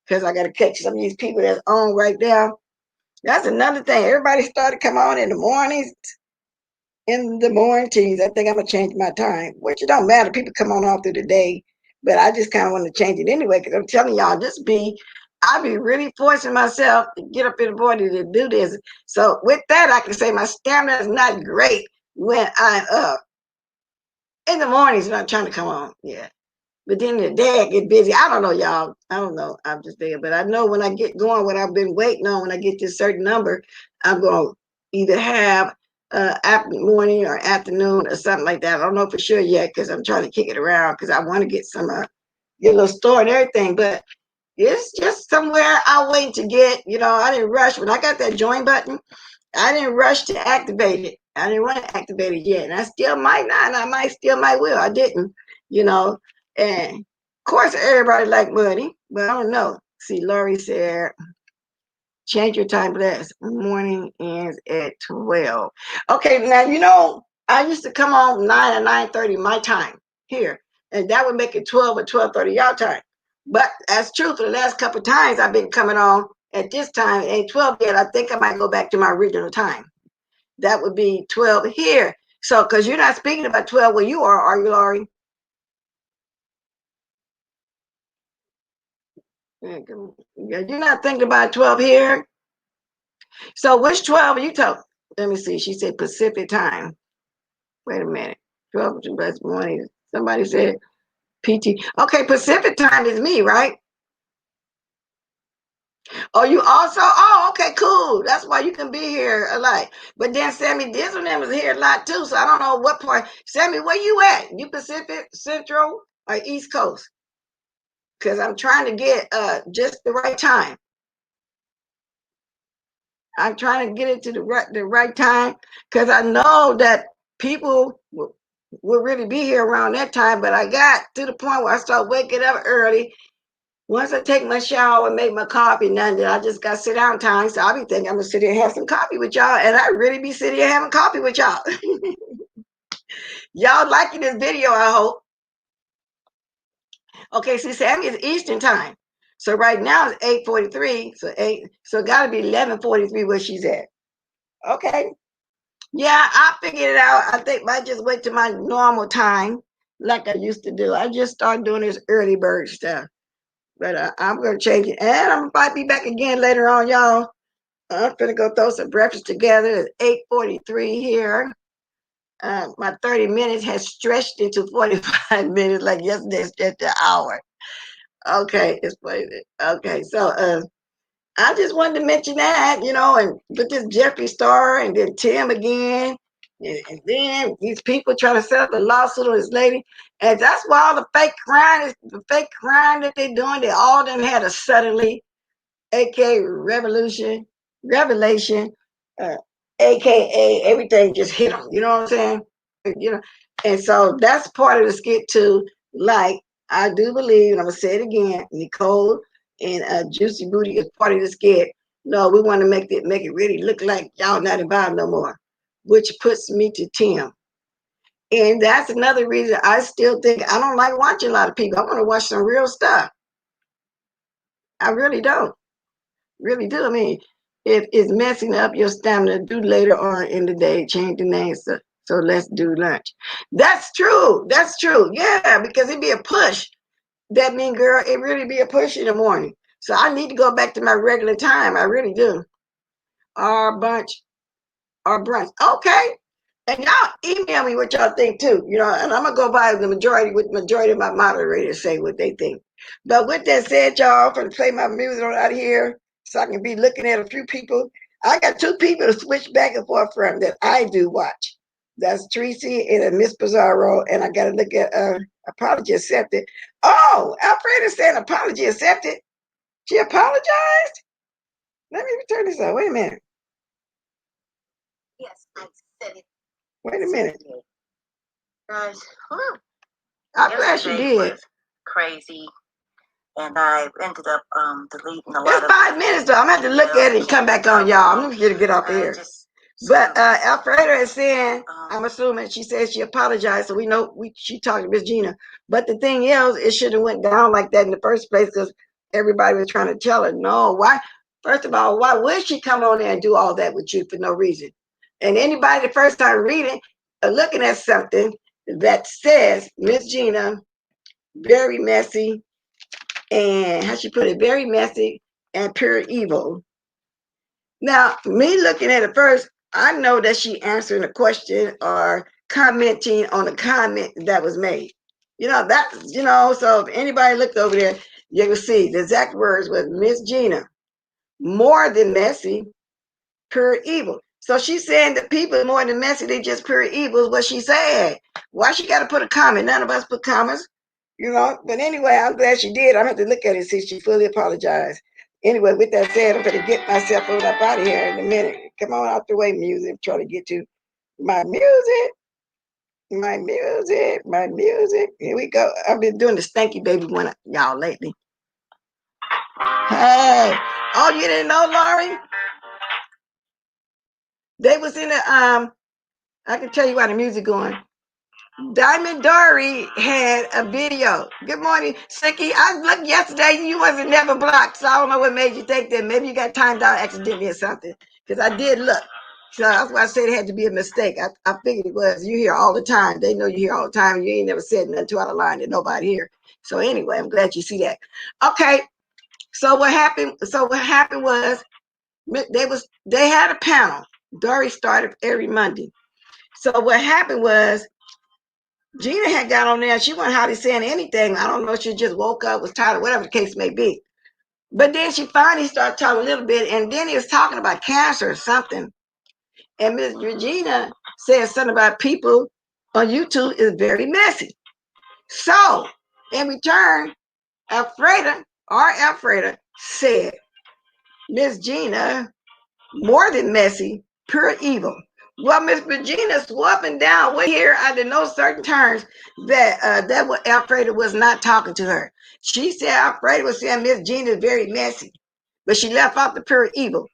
because I got to catch some of these people that's on right now. That's another thing. Everybody started come on in the mornings. In the mornings, I think I'm gonna change my time, which it don't matter. People come on all through the day, but I just kind of want to change it anyway because I'm telling y'all, I be really forcing myself to get up in the morning to do this. So with that, I can say my stamina is not great when I'm up in the mornings when I'm trying to come on. Yeah. But then the day I get busy. I don't know, y'all. I don't know. I'm just there. But I know when I get going, what I've been waiting on, when I get this certain number, I'm going to either have morning or afternoon or something like that. I don't know for sure yet because I'm trying to kick it around because I want to get get a little store and everything. But it's just somewhere I wait to get, I didn't rush. When I got that join button, I didn't rush to activate it. I didn't want to activate it yet. And I still might not, and I might will. I didn't, you know. And of course, everybody like money, but I don't know. See, Lori said, change your time, bless. Morning ends at 12. Okay, now, I used to come on 9 or 9:30 my time here, and that would make it 12 or 12:30 y'all time. But that's true. For the last couple of times I've been coming on at this time, ain't 12 yet. I think I might go back to my original time. That would be 12 here. So, because you're not speaking about 12 where you are you, Laurie? You're not thinking about 12 here. So, which 12 are you talking? Let me see. She said Pacific time. Wait a minute. 12 best morning. Somebody said PT. Okay, Pacific time is me, right? Oh, you also? Oh, okay, cool. That's why you can be here a lot. But then Sammy Dizzle is here a lot too. So I don't know what part. Sammy, where you at? You Pacific, Central, or East Coast? Because I'm trying to get just the right time. I'm trying to get it to the right time because I know that people will really be here around that time. But I got to the point where I start waking up early. Once I take my shower and make my coffee, then I just got sit down time. So I'll be thinking I'm gonna sit here and have some coffee with y'all, and I really be sitting here having coffee with y'all. Y'all liking this video, I hope. Okay, see, Sammy is Eastern time. So right now it's 8:43. So it gotta be 11:43 where she's at. Okay. Yeah, I figured it out. I think I just wait to my normal time like I used to do. I just started doing this early bird stuff. But I'm going to change it. And I'm about to be back again later on, y'all. I'm going to go throw some breakfast together. It's 8:43 here. My 30 minutes has stretched into 45 minutes, like yesterday stretched an hour. Okay, it's funny. Okay, so I just wanted to mention that, and with this Jeffree Star and then Tim again, and then these people trying to set up a lawsuit on this lady, and that's why all the fake crime that they're doing, they all done had a suddenly, aka revelation, uh, aka everything just hit them. You know what I'm saying? You know, and so that's part of the skit too. Like I do believe, and I'm gonna say it again, Nicole and Juicy Booty is part of the skit. No, we want to make it really look like y'all not involved no more, which puts me to Tim. And that's another reason I still think I don't like watching a lot of people. I want to watch some real stuff. I really don't. Really do. I mean, it is messing up your stamina. Do later on in the day, change the name. So let's do lunch. That's true. That's true. Yeah, because it'd be a push. That mean, girl, it really be a push in the morning. So I need to go back to my regular time. I really do. Our bunch, our brunch. Okay. And y'all email me what y'all think too, and I'm gonna go by the majority of my moderators say what they think. But with that said, y'all, I'm gonna play my music on out of here so I can be looking at a few people. I got two people to switch back and forth from that I do watch. That's Tracy and Miss Pizarro, and I gotta look at apology accepted. Oh, Alfreda said apology accepted. She apologized? Let me turn this on. Wait a minute. Yes, I said it. Wait a minute. Guys, I'm glad she did. Crazy. And I ended up deleting a lot of. It's 5 minutes though. I'm gonna have to look at it and come back on, y'all. I'm gonna get off of here. But Alfreda is saying, I'm assuming she said she apologized, so we know she talked to Miss Gina. But the thing is, it shouldn't have went down like that in the first place because everybody was trying to tell her no. Why? First of all, why would she come on there and do all that with you for no reason? And anybody the first time reading, looking at something that says Miss Gina, very messy, and how she put it, very messy and pure evil. Now, me looking at it first, I know that she answering a question or commenting on a comment that was made. So if anybody looked over there, you can see the exact words was Miss Gina, more than messy, pure evil. So she's saying that people are more than messy, they just pure evil is what she said. Why she got to put a comment? None of us put comments, But anyway, I'm glad she did. I'm going to have to look at it and see if she fully apologized. Anyway, with that said, I'm going to get myself on up out of here in a minute. Come on out the way, music. I'm trying to get to my music. My music, my music. Here we go. I've been doing the stanky baby one, y'all, lately. Hey. Oh, you didn't know, Laurie? They was in the I can tell you why the music going. Diamond Dory had a video. Good morning, Sicky. I looked yesterday. You wasn't never blocked, so I don't know what made you think that. Maybe you got timed out accidentally or something. Because I did look. So that's why I said it had to be a mistake. I figured it was. You here all the time. They know you here all the time. You ain't never said nothing too out of line that nobody here. So anyway, I'm glad you see that. Okay. So what happened? Was they had a panel. Dory started every Monday. So what happened was Gina had got on there. She wasn't hardly saying anything. I don't know if she just woke up, was tired, whatever the case may be. But then she finally started talking a little bit, and then he was talking about cancer or something. And Miss Regina said something about people on YouTube is very messy. So, in return, Alfreda said, Miss Gina, more than messy, pure evil. Well, Miss Regina swore up and down way here under no certain terms that what Alfreda was not talking to her. She said Alfreda was saying Miss Gina is very messy, but she left out the pure evil.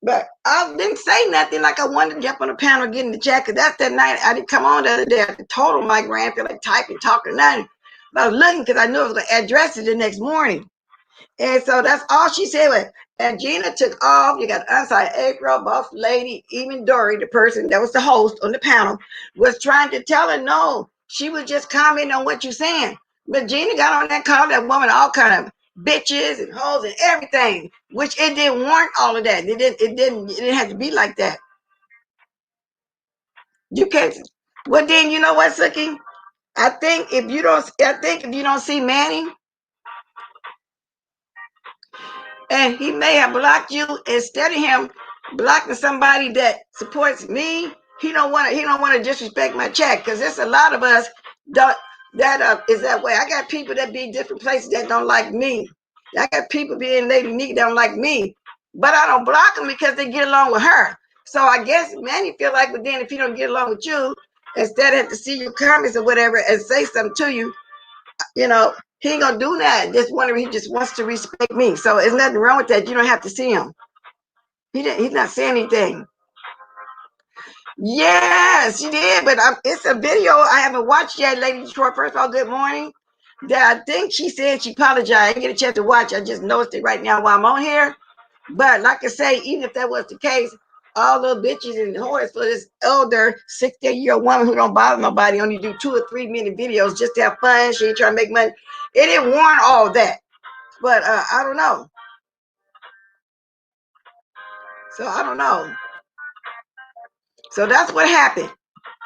But I didn't say nothing like I wanted to jump on the panel, get in the chat, because that's that night I didn't come on the other day. I told him my grand feel like typing, talking, nothing. But I was looking because I knew I was going to address it the next morning. And so that's all she said was, and Gina took off. You got Unsigned April, Boss Lady, even Dory, the person that was the host on the panel, was trying to tell her no. She was just commenting on what you're saying. But Gina got on that, called that woman all kind of bitches and hoes and everything, which it didn't want all of that. It didn't have to be like that. You can't. Well, then you know what, Suki? I think if you don't see Manny, and he may have blocked you, instead of him blocking somebody that supports me, he don't want to disrespect my chat, because there's a lot of us don't, that is that way. I got people that be different places that don't like me. I got people being Lady Nick that don't like me, but I don't block them because they get along with her. So I guess Manny feel like, but then if he don't get along with you, instead of have to see your comments or whatever and say something to you, you know, he ain't gonna do that. He just wants to respect me. So there's nothing wrong with that. You don't have to see him. He's not saying anything. Yes, she did, but it's a video I haven't watched yet, Lady Detroit. First of all, good morning. That I think she said she apologized. I didn't get a chance to watch. I just noticed it right now while I'm on here. But like I say, even if that was the case, all those bitches and whores for this older 60-year-old woman who don't bother nobody, only do 2 or 3 minute videos just to have fun. She ain't trying to make money. It didn't warrant all that. But I don't know. So I don't know. So that's what happened.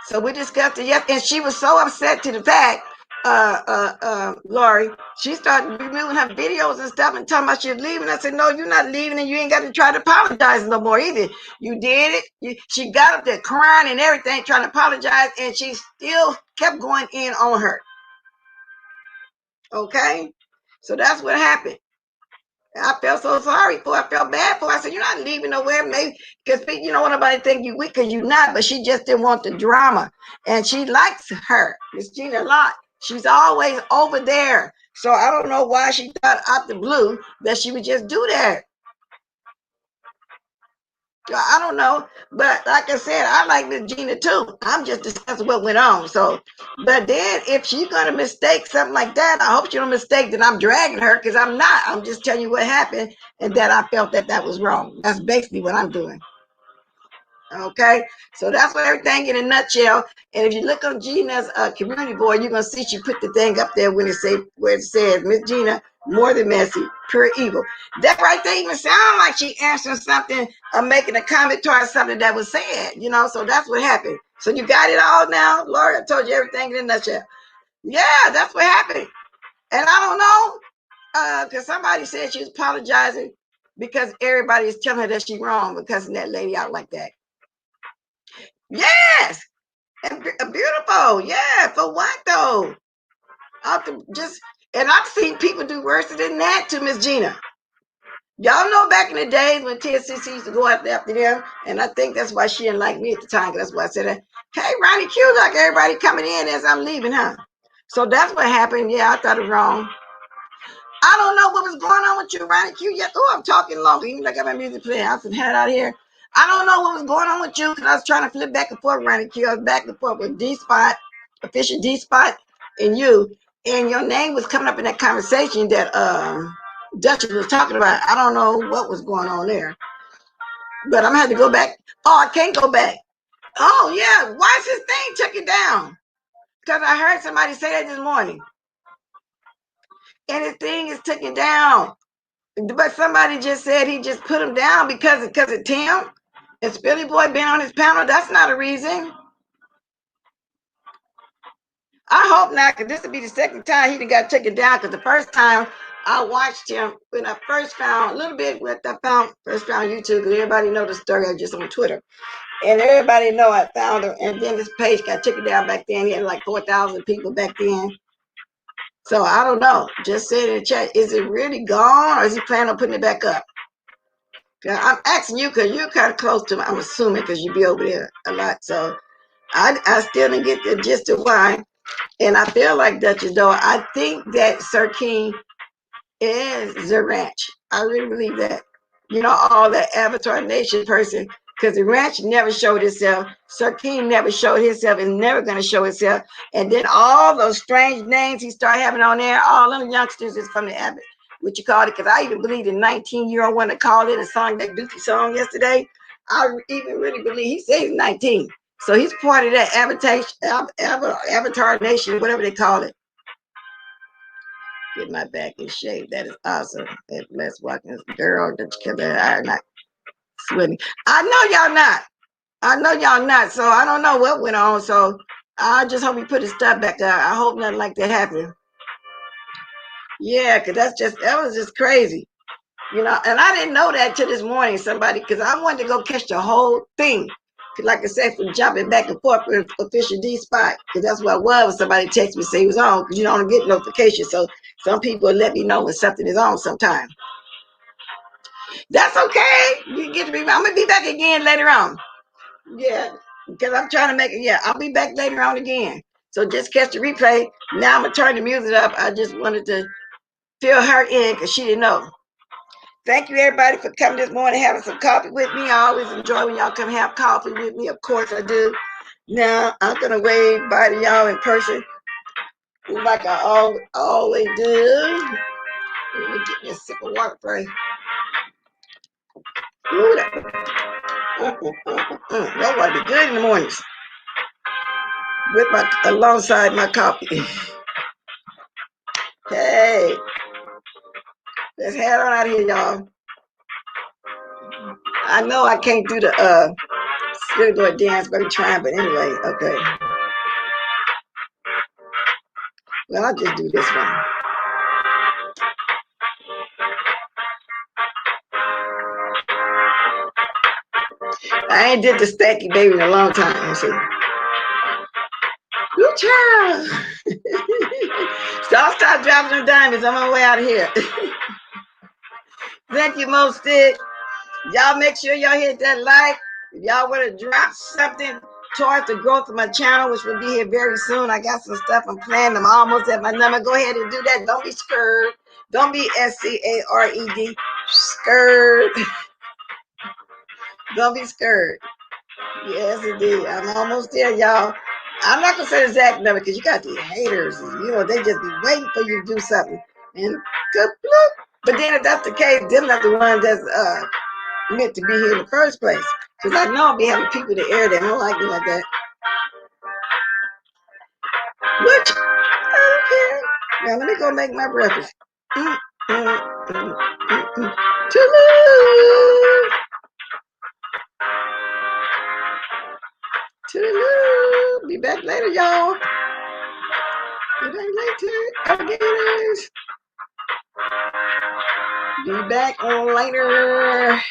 So we discussed it, yes, and she was so upset to the fact, Lori, she started removing her videos and stuff and talking about she was leaving. I said, no, you're not leaving, and you ain't got to try to apologize no more either. You did it. She got up there crying and everything, trying to apologize, and she still kept going in on her. Okay? So that's what happened. I felt so sorry for her. I felt bad for her. I said, you're not leaving nowhere. Maybe because you don't want nobody to think you weak because you're not, but she just didn't want the drama. And she likes her, Miss Gina, a lot. She's always over there. So I don't know why she thought out the blue that she would just do that. I don't know, but like I said, I like Miss Gina too. I'm just discussing what went on. So, but then if she's gonna mistake something like that, I hope she don't mistake that I'm dragging her, because I'm not. I'm just telling you what happened and that I felt that was wrong. That's basically what I'm doing. Okay, so that's what everything in a nutshell. And if you look on Gina's community board, you're gonna see she put the thing up there when where it says Miss Gina, more than messy, pure evil. That right there even sound like she answering something or making a comment towards something that was said, so that's what happened. So you got it all now, Lord. I told you everything in a nutshell. Yeah, that's what happened. And I don't know, because somebody said she was apologizing because everybody is telling her that she's wrong because of that lady out like that. Yes, and beautiful. Yeah, for what though? And I've seen people do worse than that to Miss Gina. Y'all know back in the days when TSCC used to go after them, and I think that's why she didn't like me at the time. That's why I said, "Hey, Ronnie Q, like everybody coming in as I'm leaving, huh?" So that's what happened. Yeah, I thought it was wrong. I don't know what was going on with you, Ronnie Q. Yeah, oh, I'm talking longer. Even like I got my music playing. I was head out here. I don't know what was going on with you because I was trying to flip back and forth, Ronnie Q. I was back and forth with D Spot, official D Spot, and you. And your name was coming up in that conversation that Duchess was talking about. I don't know what was going on there. But I'm gonna have to go back. Oh, I can't go back. Oh yeah, why is this thing took it down? Because I heard somebody say that this morning. And the thing is taken down. But somebody just said he just put him down because of Tim and Spilly Boy being on his panel. That's not a reason. I hope not, because this will be the second time he done got taken down. Because the first time I watched him, when I first found a little bit what I first found YouTube, because everybody know the story. I was just on Twitter, and everybody know I found him. And then this page got taken down back then. He had like 4,000 people back then. So I don't know. Just say in the chat, is it really gone, or is he planning on putting it back up? I'm asking you because you're kind of close to me. I'm assuming because you be over there a lot. So I still didn't get the gist of why. And I feel like Duchess, though, I think that Sir King is the ranch. I really believe that. All that Avatar Nation person, because the ranch never showed itself. Sir King never showed himself and never going to show himself. And then all those strange names he started having on there, all them youngsters is from the Abbott, what you called it, because I even believe the 19-year-old one that called it a song, that Dookie song yesterday. I even really believe he said he's 19. So he's part of that Avatar Nation, whatever they call it. Get my back in shape. That is awesome. And let's walk this girl that are not swimming. I know y'all not. I know y'all not. So I don't know what went on. So I just hope he put his stuff back there. I hope nothing like that happened. Yeah, because that was just crazy. You know, and I didn't know that till this morning. Somebody, because I wanted to go catch the whole thing. Like I said, from jumping back and forth with Official D spot, because that's what it was. Somebody text me say he was on, because you don't get notifications. So some people let me know when something is on sometime. That's okay. You get to be. I'm gonna be back again later on. Yeah, because I'm trying to make it. Yeah, I'll be back later on again. So just catch the replay. Now I'm gonna turn the music up. I just wanted to fill her in because she didn't know. Thank you, everybody, for coming this morning, having some coffee with me. I always enjoy when y'all come have coffee with me. Of course, I do. Now, I'm going to wave bye to y'all in person like I always do. Let me get me a sip of water first. Ooh, that water be good in the mornings with alongside my coffee. Hey, let's head on out of here, y'all. I know I can't do the Skidoo dance, but I'm trying. But anyway, okay. Well, I'll just do this one. I ain't did the stanky baby in a long time. Let's see. Good child. So I'll stop dropping them diamonds. I'm on my way out of here. Thank you, Mo Stick. Y'all make sure y'all hit that like. If y'all want to drop something towards the growth of my channel, which will be here very soon. I got some stuff I'm planning. I'm almost at my number. Go ahead and do that. Don't be scared. Don't be SCARED. Scared. Don't be scared. Yes, indeed. I'm almost there, y'all. I'm not gonna say the exact number because you got these haters. You know, they just be waiting for you to do something. And but then if that's the case, them not the ones that's meant to be here in the first place. Because I know I'll be having people to air that. I don't like it like that. Which I don't care. Now let me go make my breakfast. Toodaloo. Be back later, y'all. Be back later, alligators. Be back on later.